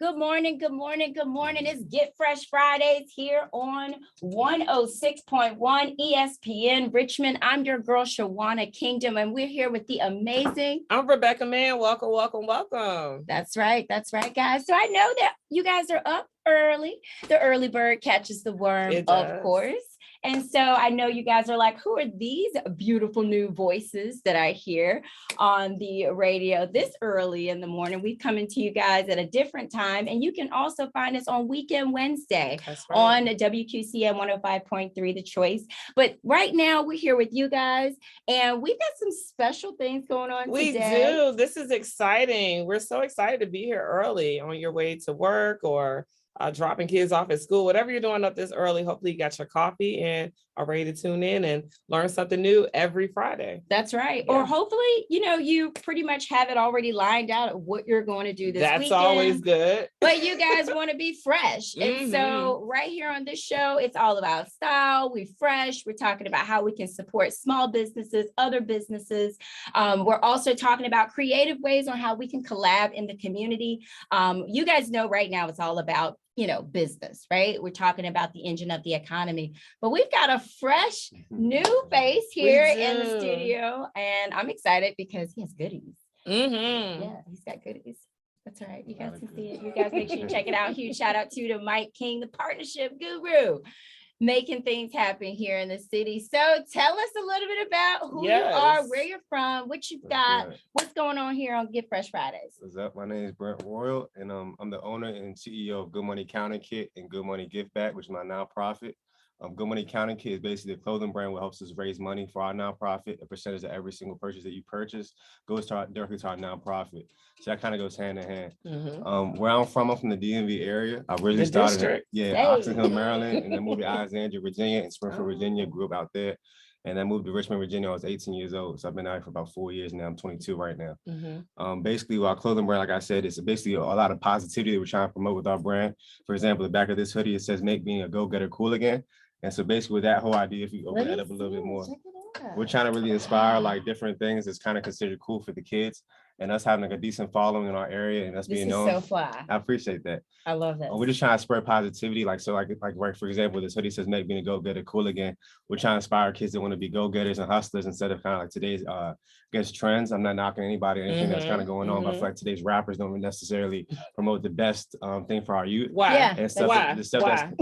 Good morning, good morning, good morning. It's Get Fresh Fridays here on 106.1 ESPN Richmond. I'm your girl, Shawana Kingdom, and we're here with the amazing... I'm Rebecca Mann. Welcome, welcome, welcome. That's right, guys. So I know that you guys are up early. The early bird catches the worm, of course. And so I know you guys are like, who are these beautiful new voices that I hear on the radio this early in the morning? We've come into you guys at a different time, and you can also find us on Weekend Wednesday on WQCM 105.3, The Choice. But right now we're here with you guys, and we've got some special things going on today. We do. This is exciting. We're so excited to be here early on your way to work or dropping kids off at school, whatever you're doing up this early. Hopefully you got your coffee and are ready to tune in and learn something new every Friday. That's right. Yeah. Or hopefully, you pretty much have it already lined out of what you're going to do this weekend. That's always good. But you guys want to be fresh. And so right here on this show, it's all about style. We're fresh. We're talking about how we can support small businesses, other businesses. We're also talking about creative ways on how we can collab in the community. You guys know right now it's all about business, right? We're talking about the engine of the economy, but we've got a fresh new face here in the studio, and I'm excited because he has goodies. Yeah, he's got goodies. That's all right. You guys can see it. You guys make sure you check it out. Huge shout out to Mike King, the partnership guru, making things happen here in the city. So tell us a little bit about who you are, where you're from, what you've got, what's going on here on Get Fresh Fridays. What's up? My name is Brent Royal, and I'm the owner and CEO of Good Money Counting Kit and Good Money Gift Back, which is my nonprofit. Good Money Counting Kit is basically a clothing brand that helps us raise money for our nonprofit. A percentage of every single purchase that you purchase goes directly to our nonprofit. So that kind of goes hand in hand. Where I'm from the DMV area. I originally started Oxon Hill, Maryland, and then moved to Alexandria, Virginia, and Springfield, Virginia. Grew up out there. And I moved to Richmond, Virginia. I was 18 years old. So I've been out here for about 4 years now. I'm 22 right now. Basically, our clothing brand, like I said, it's basically a lot of positivity that we're trying to promote with our brand. For example, the back of this hoodie, it says, "Make being a go-getter cool again." And so basically with that whole idea, if you open that up a little bit more, we're trying to really inspire like different things that's kind of considered cool for the kids. And us having like a decent following in our area and us being known. So fly. I appreciate that. I love that. We're just trying to spread positivity. Like right, for example, this hoodie says "Make being a go-getter cool again." We're trying to inspire kids that want to be go-getters and hustlers instead of kind of like today's trends. I'm not knocking anybody or anything that's kind of going on, but I feel like today's rappers don't necessarily promote the best thing for our youth. Why? Yeah. And stuff why? You said why?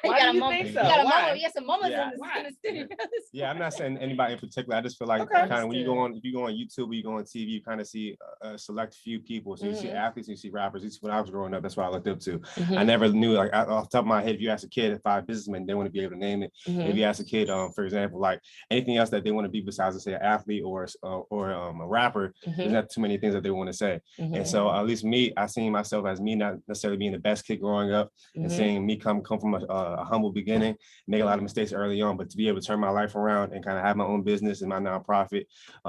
Why do you think so? You got a moment. Yes, a moment in the studio. Yeah, I'm not saying anybody in particular. I just feel like kind of when you go on YouTube or you go on TV, you kind of see select few people. So you see athletes, you see rappers. When I was growing up, that's what I looked up to. I never knew, like off the top of my head, if you ask a kid 5 businessmen, they want to be able to name it. If you ask a kid, for example, like anything else that they want to be besides, let's say, an athlete or a rapper, there's not too many things that they want to say. And so at least me, I seen myself as me not necessarily being the best kid growing up and seeing me come from a humble beginning, make a lot of mistakes early on, but to be able to turn my life around and kind of have my own business and my nonprofit,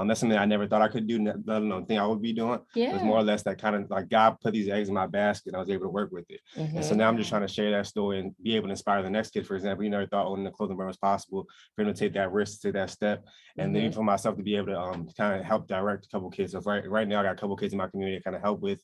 that's something I never thought I could do, let alone think I would be doing. It was more or less that kind of like God put these eggs in my basket and I was able to work with it. And so now I'm just trying to share that story and be able to inspire the next kid. For example, you never thought owning a clothing brand was possible, for him to take that risk, to take that step, and then for myself to be able to kind of help direct a couple kids. So right now I got a couple kids in my community to kind of help with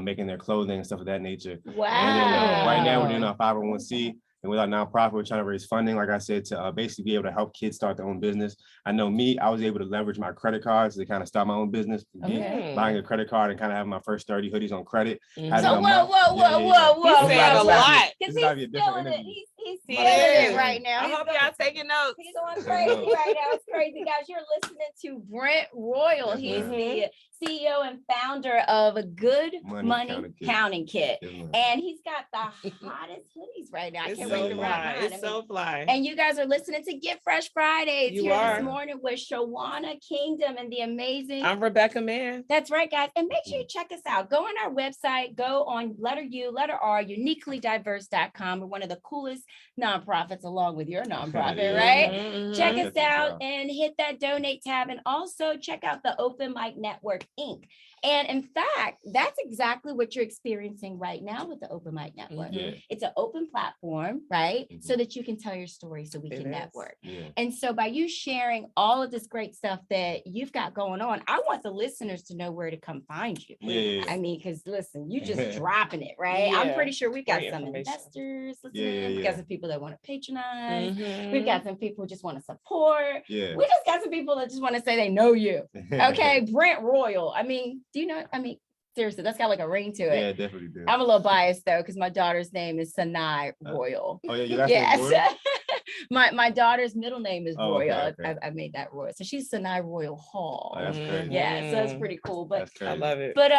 making their clothing and stuff of that nature. Wow. And then right now we're doing our 501c. And with our nonprofit, we're trying to raise funding, like I said, to basically be able to help kids start their own business. I know me, I was able to leverage my credit cards to kind of start my own business, buying a credit card and kind of having my first 30 hoodies on credit. So whoa. He said a lot. Because he's feeling it right now. I hope y'all taking notes. He's going crazy right now. It's crazy, guys. You're listening to Brent Royal. He's the CEO and founder of a Good Money Counting Kit. And he's got the hottest hoodies right now. I can't wait to ride mine. It's so fly. And you guys are listening to Get Fresh Fridays this morning with Shawana Kingdom and the amazing... I'm Rebecca Mann. That's right, guys. And make sure you check us out. Go on our website. Go on letter U, letter R, uniquelydiverse.com. We're one of the coolest nonprofits along with your nonprofit, right? Check us out and hit that donate tab. And also check out the Open Mic Network, Inc. And in fact, that's exactly what you're experiencing right now with the Open Mic Network. It's an open platform, right? So that you can tell your story so we can network. And so by you sharing all of this great stuff that you've got going on, I want the listeners to know where to come find you. I mean, because listen, you just dropping it, right? I'm pretty sure we've got some investors listening. We've got some people that want to patronize. We've got some people who just want to support. We just got some people that just want to say they know you. Okay, Brent Royal. I mean, do you know? I mean, seriously, that's got like a ring to it. Yeah, definitely do. I'm a little biased though, because my daughter's name is Sanai Royal. Oh yeah, your last name is Royal? My daughter's middle name is Royal. Okay. I made that Royal. So she's Sanai Royal Hall. Oh, that's crazy. Yeah, so that's pretty cool. But I love it. But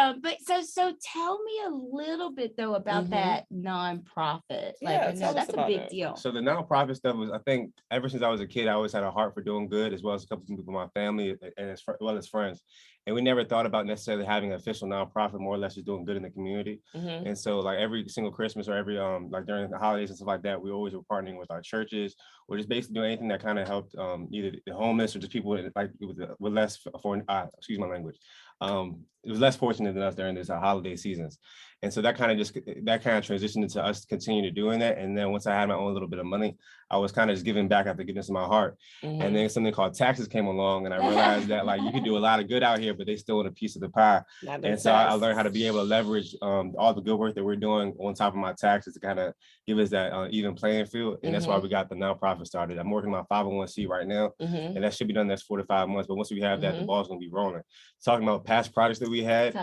so tell me a little bit though about that nonprofit. Like, I know that's a big deal. So the nonprofit stuff was, I think, ever since I was a kid, I always had a heart for doing good, as well as a couple of people in my family and as well as friends. And we never thought about necessarily having an official nonprofit, more or less just doing good in the community. And so like every single Christmas or every like during the holidays and stuff like that, we always were partnering with our churches or just basically doing anything that kind of helped either the homeless or just people like with less excuse my language. It was less fortunate than us during this holiday seasons. And so that kind of transitioned into us continuing to doing that. And then once I had my own little bit of money, I was kind of just giving back after goodness in my heart. And then something called taxes came along, and I realized that like you can do a lot of good out here, but they still want a piece of the pie. And so I learned how to be able to leverage all the good work that we're doing on top of my taxes to kind of give us that even playing field. And that's why we got the nonprofit started. I'm working my 501c right now, and that should be done in the next 4 to 5 months. But once we have that, the ball's gonna be rolling. Talking about past projects that we had,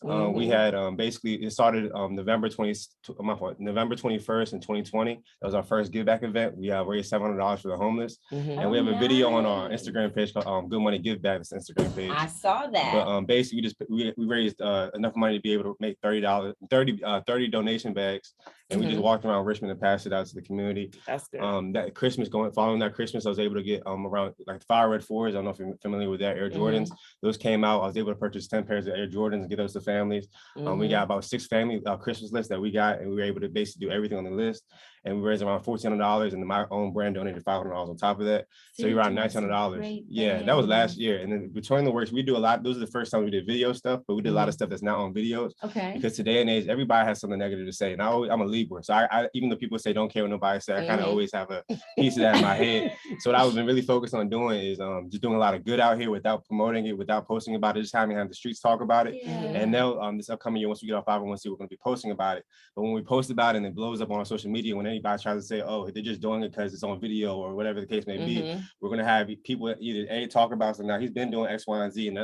we had basically it started November 21st in 2020. That was our first give back event. We raised $700 for the homeless, and we have a video on our Instagram page called Good Money Give Back. It's Instagram page. I saw that. But basically, we raised enough money to be able to make $30 donation bags, and we just walked around Richmond and passed it out to the community. That's good. That Christmas, following that Christmas, I was able to get around like Fire Red 4s. I don't know if you're familiar with that, Air Jordans. Those came out. I was able to purchase 10 pairs of Air Jordans and get those to families. We got about 6 family Christmas lists that we got, and we were able to basically do everything on the list. And we raised around $1,400, and my own brand donated $500 on top of that. So we around $900. Yeah, that was last year. And then between the works, we do a lot. Those are the first time we did video stuff, but we did a lot of stuff that's not on videos. Because today and age, everybody has something negative to say. And I'm a Libra, so I even though people say don't care what nobody say, I kind of always have a piece of that in my head. So what I've been really focused on doing is just doing a lot of good out here without promoting it, without posting about it, just having the streets talk about it. And now this upcoming year, once we get our 501c, we're going to be posting about it. But when we post about it and it blows up on our social media, when anybody tries to say, oh, they're just doing it because it's on video or whatever the case may be, we're going to have people either talk about something. Now he's been doing X, Y, and Z, and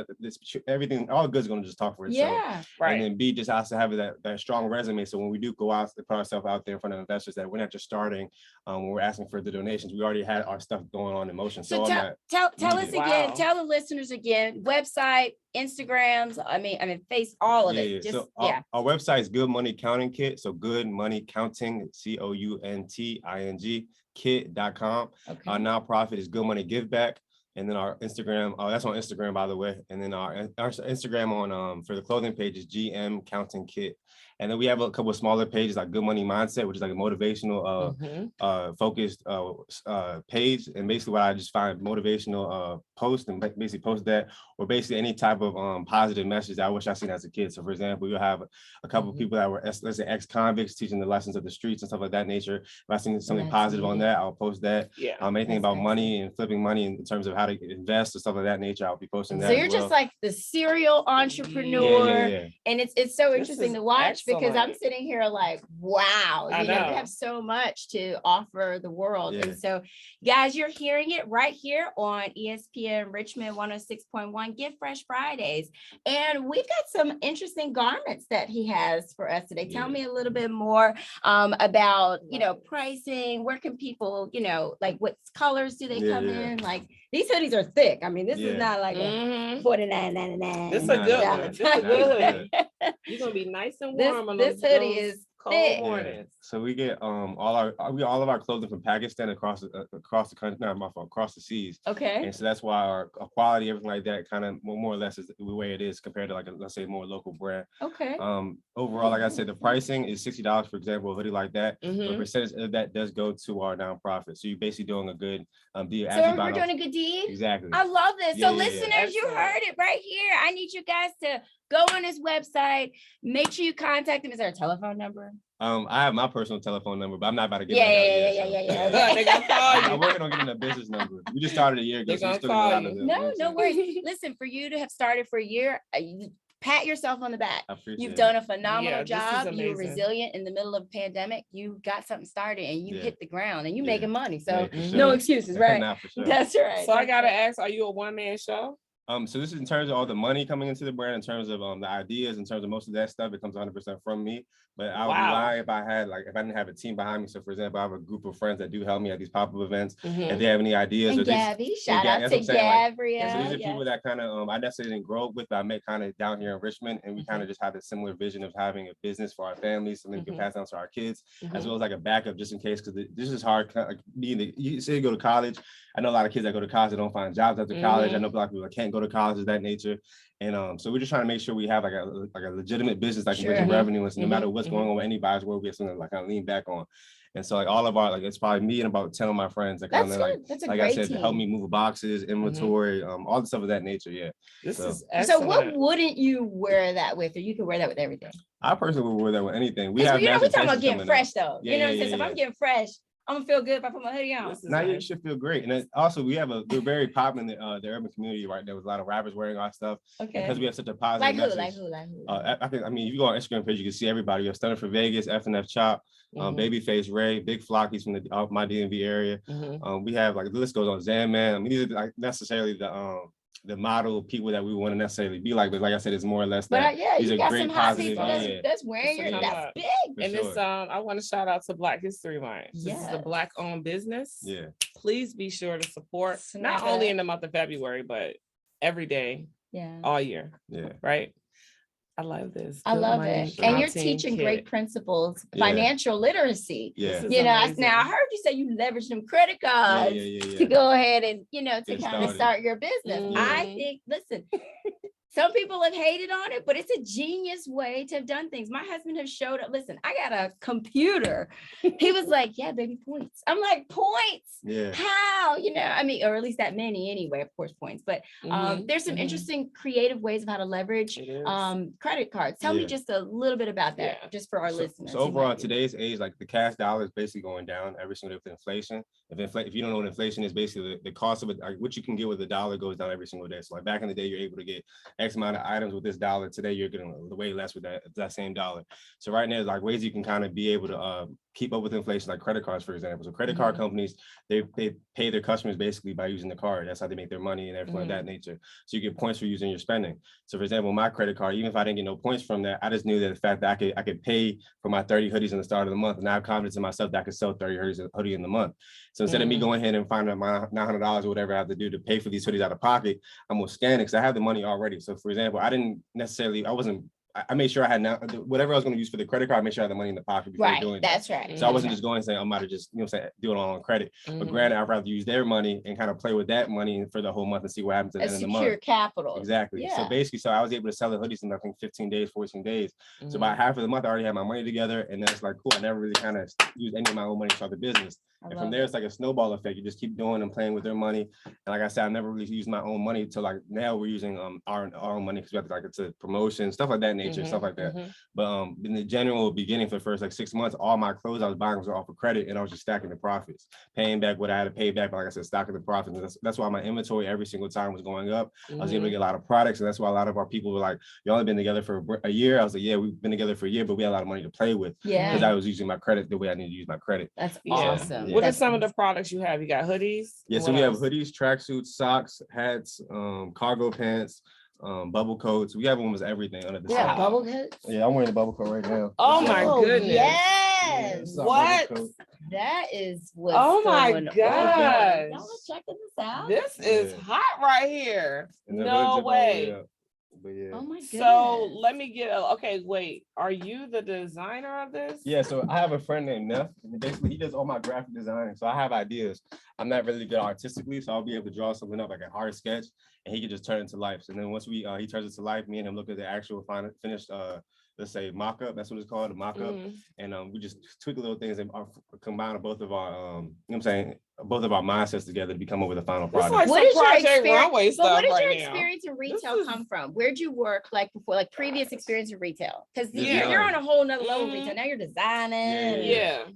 everything, all good is going to just talk for itself. And then B, just has to have that strong resume. So when we do go out to put ourselves out there in front of investors, that we're not just starting when we're asking for the donations. We already had our stuff going on in motion. So tell us again, tell the listeners again, website, Instagrams, I mean, all of it. Our website is Good Money Counting Kit. So Good Money Counting, COUNTING kit.com. Our nonprofit is Good Money Give Back. And then our Instagram, that's on Instagram, by the way. And then our Instagram on for the clothing page is GM Counting Kit. And then we have a couple of smaller pages like Good Money Mindset, which is like a motivational focused page. And basically what I just find motivational post and basically post that, or basically any type of positive message that I wish I seen as a kid. So for example, you'll have a couple of people that were, let's say, ex-convicts teaching the lessons of the streets and stuff like that nature. If I see something positive on that, I'll post that. Anything about money and flipping money in terms of how to invest or stuff like that nature, I'll be posting that. So you're just like the serial entrepreneur. And it's so interesting to watch because I'm sitting here like, wow, you have so much to offer the world. And so guys, you're hearing it right here on ESPN Richmond 106.1 Give Fresh Fridays. And we've got some interesting garments that he has for us today. Tell me a little bit more about, pricing. Where can people, like what colors do they come in? Like these hoodies are thick. I mean, this is not like a $49.99. This is a good one. This is good. You're gonna be nice and warm. This hoodie is fit. mornings. So we get all of our clothing from Pakistan across the country, across the seas. Okay. And so that's why our quality, everything like that, kind of more or less is the way it is compared to like let's say more local brand. Okay. Overall, like I said, the pricing is $60, for example, a hoodie like that. But a percentage of that does go to our nonprofit. So you're basically doing a good deal. So we're doing a good deed. Exactly. I love this. Yeah, So listeners, you heard it right here. I need you guys to go on his website. Make sure you contact him. Is there a telephone number? I have my personal telephone number, but I'm not about to give Yeah. They gonna call you. I'm working on getting a business number. We just started a year ago. They're gonna call you. No worries. Listen, for you to have started for a year, pat yourself on the back. You've done a phenomenal job. You were resilient in the middle of a pandemic. You got something started and you hit the ground and you making money. So no excuses, right? Nah, for sure. That's right. So I gotta ask, are you a one-man show? So this is in terms of all the money coming into the brand, in terms of the ideas, in terms of most of that stuff, it comes 100% from me. But I would be lying if I didn't have a team behind me. So for example, I have a group of friends that do help me at these pop-up events. If they have any ideas, and Gabby, shout out to Gabrielle. So these are people that kind of I necessarily didn't grow up with, but I met kind of down here in Richmond, and we kind of just had a similar vision of having a business for our families, something we can pass down to our kids, as well as like a backup just in case, because this is hard. Like, you say you go to college. I know a lot of kids that go to college that don't find jobs after college. I know a lot of people that can't go to college of that nature. And so we're just trying to make sure we have like a legitimate business that can bring revenue. And so no matter what's going on with anybody's work, we have something like kind of lean back on. And so like all of our, like it's probably me and about 10 of my friends that kind of like I said, help me move boxes, inventory, all the stuff of that nature. Yeah. This is so what wouldn't you wear that with? Or you can wear that with everything? I personally would wear that with anything. We have, we're talking about getting fresh though. You know what I'm saying? So if I'm getting fresh, I'm gonna feel good if I put my hoodie on. Now you should feel great. And then also we're very popular in the urban community right there with a lot of rappers wearing our stuff. Okay. Because we have such a positive message. Like who? I mean, if you go on Instagram page, you can see everybody. You have Stunner for Vegas, FNF Chop, Babyface Ray, Big Flock, he's from my DMV area. We have like the list goes on. Zan Man. I mean, these are like necessarily the model people that we want to necessarily be like, but like I said, it's more or less that these are great positive. That's wearing your that's big. And it's I want to shout out to Black History Month. This is a Black-owned business. Yeah. Please be sure to support not only in the month of February, but every day, all year. Yeah. Right. I love this. I love it. And you're teaching great principles, financial literacy. Yeah. You know, now I heard you say you leverage them credit cards to go ahead and, to kind of start your business. I think, listen, some people have hated on it, but it's a genius way to have done things. My husband has showed up. Listen, I got a computer. He was like, yeah, baby, points. I'm like, points? Yeah. How? I mean, or at least that many anyway, of course, points. But there's some interesting creative ways of how to leverage credit cards. Tell me just a little bit about that, just for our listeners. So overall, in today's age, like the cash dollar is basically going down every single day with inflation. If you don't know what inflation is, basically the cost of it, like what you can get with a dollar goes down every single day. So like back in the day, you're able to get X amount of items with this dollar. Today, you're getting way less with that same dollar. So right now, like ways you can kind of be able to keep up with inflation, like credit cards, for example. So credit card companies, they pay their customers basically by using the card. That's how they make their money and everything of that nature. So you get points for using your spending. So for example, my credit card, even if I didn't get no points from that, I just knew that the fact that I could pay for my 30 hoodies in the start of the month, and I have confidence in myself that I could sell 30 hoodies in the month. So instead of me going ahead and finding my $900 or whatever I have to do to pay for these hoodies out of pocket, I'm gonna scan it because I have the money already. So for example, I made sure I had whatever I was going to use for the credit card, I made sure I had the money in the pocket before doing that. That's right. So I wasn't just going and saying, I'm about to just, do it all on credit. But granted, I'd rather use their money and kind of play with that money for the whole month and see what happens at the end of the month. Secure capital. Exactly. Yeah. So basically, I was able to sell the hoodies in, I think, 15 days, 14 days. So about half of the month, I already had my money together. And that's like, cool. I never really kind of used any of my own money to start the business. And from there, it's like a snowball effect. You just keep doing and playing with their money. And like I said, I never really used my own money till like now we're using our own money because we have to, like, it's a promotion, stuff like that nature, stuff like that. But in the general beginning for the first like 6 months, all my clothes I was buying was off of credit, and I was just stacking the profits, paying back what I had to pay back. But like I said, stacking the profits. And that's why my inventory every single time was going up. I was able to get a lot of products, and that's why a lot of our people were like, "You only been together for a year." I was like, "Yeah, we've been together for a year, but we had a lot of money to play with." Yeah, because I was using my credit the way I need to use my credit. That's awesome. What are some of the products you have? You got hoodies? Yeah, so we have hoodies, tracksuits, socks, hats, cargo pants, bubble coats. We have almost everything under the sun. Bubble coats. Yeah, I'm wearing the bubble coat right now. Oh my goodness! Yes. What? That is what. Oh my god! Y'all are checking this out. This is hot right here. No way. But yeah. Oh my goodness. So let me get okay, wait. Are you the designer of this? Yeah, so I have a friend named Neff, and basically he does all my graphic design. So I have ideas. I'm not really good artistically, so I'll be able to draw something up like a hard sketch, and he can just turn it into life. So then once he turns it to life, me and him look at the actual finished let's say mock-up, that's what it's called, the mock-up. And we just tweak little things and combine both of our you know what I'm saying, both of our mindsets together to become up with a final product. Like what is your experience? But what did your experience in retail come from? Where'd you work like before, like previous experience in retail? Because you're on a whole nother level of retail. Now you're designing,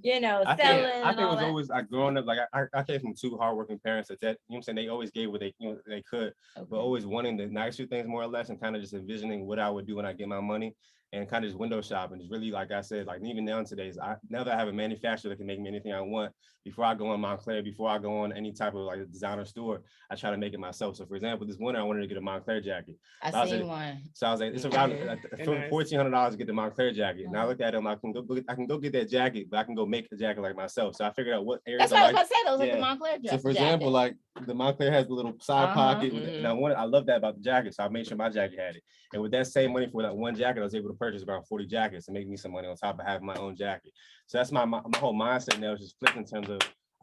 you know, selling. I think it was always like growing up, like I came from two hardworking parents that, you know what I'm saying, they always gave what they, you know, they could, but always wanting the nicer things more or less, and kind of just envisioning what I would do when I get my money. And kind of just window shopping. Just really, like I said, like even now today's, now that I have a manufacturer that can make me anything I want, before I go on Montclair, before I go on any type of like designer store, I try to make it myself. So for example, this winter I wanted to get a Montclair jacket. I seen one. So I was like, it's around $1,400 to get the Montclair jacket. And I looked at him, I can go get that jacket, but I can go make a jacket like myself. So I figured out what areas. That's what I was about to say. Those like the Montclair jacket. So for example, like the Montclair has the little side pocket, and I love that about the jacket. So I made sure my jacket had it. And with that same money for that one jacket, I was able to purchase around 40 jackets and make me some money on top of having my own jacket. So that's my whole mindset now is just flipped in terms of,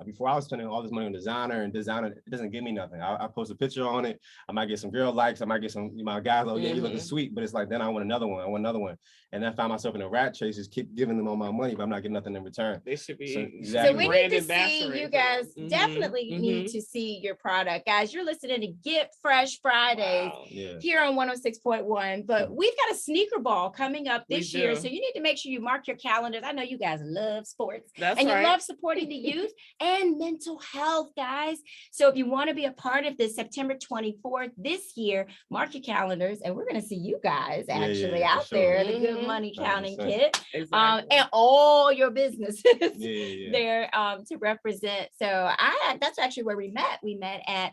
before I was spending all this money on designer, it doesn't give me nothing. I post a picture on it. I might get some girl likes. I might get some, my guys, oh yeah, you looking sweet. But it's like, then I want another one. And then I find myself in a rat chase, just keep giving them all my money, but I'm not getting nothing in return. They should be. So, exactly. So we need to see, you guys definitely need to see your product. Guys, you're listening to Get Fresh Fridays here on 106.1. But we've got a sneaker ball coming up this year. So you need to make sure you mark your calendars. I know you guys love sports. You love supporting the youth and mental health, guys. So if you want to be a part of this September 24th this year, mark your calendars, and we're going to see you guys actually out there, the Good Money Counting Kit, and all your businesses there to represent. So that's actually where we met. We met at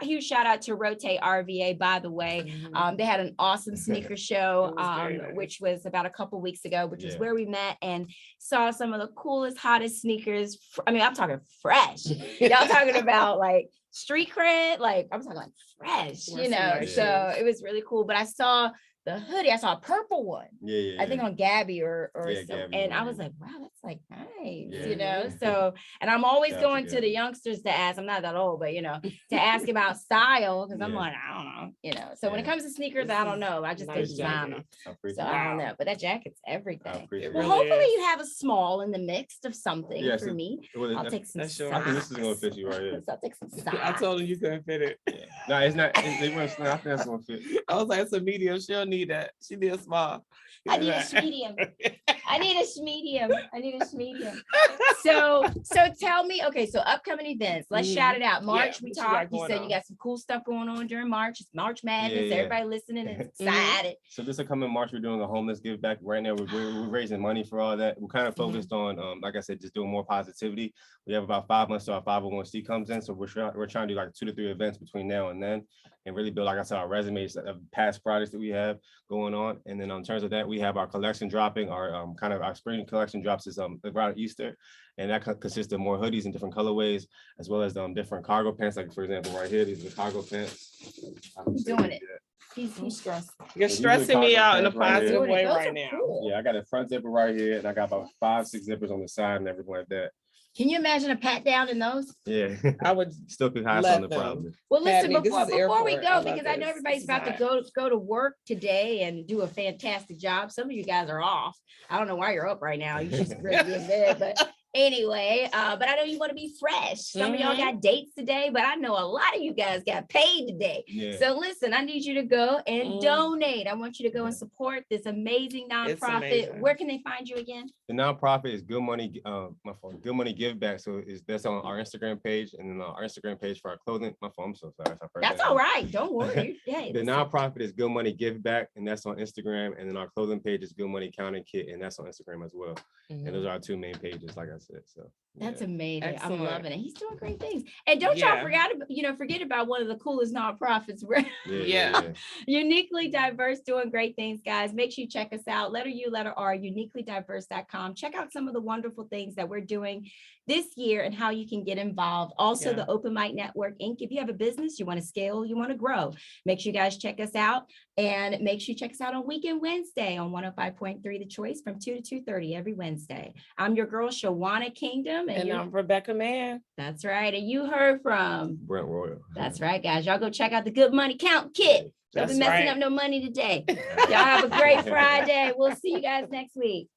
huge shout out to Rotate RVA, by the way. They had an awesome sneaker show, which was about a couple weeks ago, which is where we met and saw some of the coolest, hottest sneakers. I mean, I'm talking fresh. Y'all talking about like street cred, like I'm talking like fresh, you know. So it was really cool. But I saw the hoodie. I saw a purple one. I think on Gabby or so. Gabby, and I was like, wow, that's like nice, you know. So, and I'm always going to the youngsters to ask. I'm not that old, but you know, to ask about style, because I'm like, I don't know, you know. So when it comes to sneakers, I don't know. I just think designer. So I don't know. But that jacket's everything. Well, hopefully you have a small in the mix of something for me. I'll take some size. I think this is gonna fit you right here. So I'll take some size. I told her you couldn't fit it. No, it's not. I think that's gonna fit. I was like, it's a medium. She'll need that. She need a small. I need a medium. I need a medium. So tell me, okay, so upcoming events, let's shout it out. March, we talked, you said you got some cool stuff going on during March. It's March Madness. Everybody listening is excited. So this upcoming March, we're doing a homeless give back. Right now, we're raising money for all that. We're kind of focused on, like I said, just doing more positivity. We have about 5 months till our 501c comes in. So we're trying to do like 2 to 3 events between now and then, and really build, like I said, our resumes of past projects that we have going on. And then in terms of that, we have our collection dropping. Our kind of our spring collection drops is around Easter, and that consists of more hoodies in different colorways, as well as different cargo pants. Like for example, right here, these are the cargo pants. I'm doing it. He's stressed. You're stressing me out in a positive way right now. Cool. Yeah, I got a front zipper right here, and I got about 5-6 zippers on the side and everything like that. Can you imagine a pat down in those? Yeah, I would still could hide some of the problem. Well, listen, before we go, because I know everybody's about to go to work today and do a fantastic job. Some of you guys are off. I don't know why you're up right now. You should really be in bed, but anyway, but I know you want to be fresh. Some of y'all got dates today, but I know a lot of you guys got paid today. So listen, I need you to go and donate. I want you to go and support this amazing nonprofit. Where can they find you again? The nonprofit is Good Money. Good Money Give Back. So that's on our Instagram page, and then our Instagram page for our clothing. My phone. I'm so sorry. That's all right. Don't worry. The nonprofit is Good Money Give Back, and that's on Instagram. And then our clothing page is Good Money Counting Kit, and that's on Instagram as well. And those are our 2 main pages, like I said. So That's amazing. Excellent. I'm loving it. He's doing great things. And don't y'all forget about one of the coolest nonprofits. Uniquely Diverse, doing great things, guys. Make sure you check us out. Letter U, letter R, uniquelydiverse.com. Check out some of the wonderful things that we're doing this year and how you can get involved. Also, the Open Mic Network Inc. If you have a business, you want to scale, you want to grow, make sure you guys check us out, and make sure you check us out on Weekend Wednesday on 105.3 The Choice from 2 to 2:30 every Wednesday. I'm your girl, Shawana Kingdom. And I'm Rebecca Mann. That's right. And you heard from Brent Royal. That's right, guys. Y'all go check out the Good Money Count Kit. Don't be messing up no money today. Y'all have a great Friday. We'll see you guys next week.